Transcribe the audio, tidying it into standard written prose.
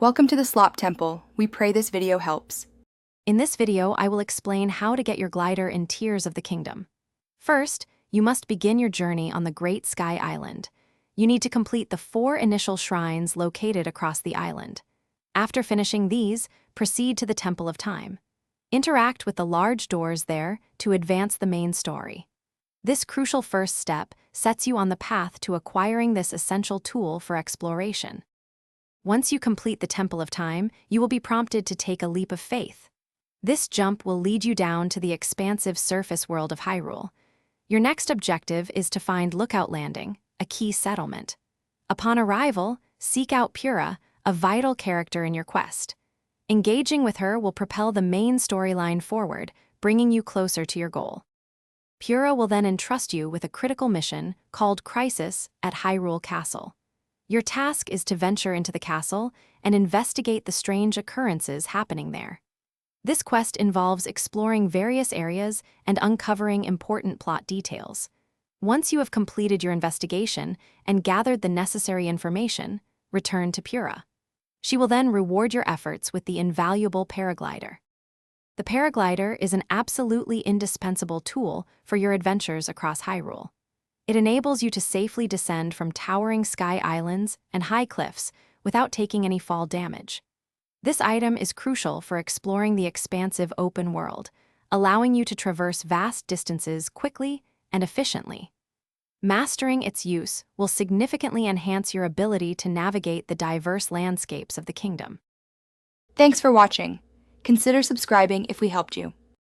Welcome to the Slop Temple. We pray this video helps. In this video, I will explain how to get your glider in Tears of the Kingdom. First, you must begin your journey on the Great Sky Island. You need to complete the 4 initial shrines located across the island. After finishing these, proceed to the Temple of Time. Interact with the large doors there to advance the main story. This crucial first step sets you on the path to acquiring this essential tool for exploration. Once you complete the Temple of Time, you will be prompted to take a leap of faith. This jump will lead you down to the expansive surface world of Hyrule. Your next objective is to find Lookout Landing, a key settlement. Upon arrival, seek out Purah, a vital character in your quest. Engaging with her will propel the main storyline forward, bringing you closer to your goal. Purah will then entrust you with a critical mission called Crisis at Hyrule Castle. Your task is to venture into the castle and investigate the strange occurrences happening there. This quest involves exploring various areas and uncovering important plot details. Once you have completed your investigation and gathered the necessary information, return to Purah. She will then reward your efforts with the invaluable paraglider. The paraglider is an absolutely indispensable tool for your adventures across Hyrule. It enables you to safely descend from towering sky islands and high cliffs without taking any fall damage. This item is crucial for exploring the expansive open world, allowing you to traverse vast distances quickly and efficiently. Mastering its use will significantly enhance your ability to navigate the diverse landscapes of the kingdom. Thanks for watching. Consider subscribing if we helped you.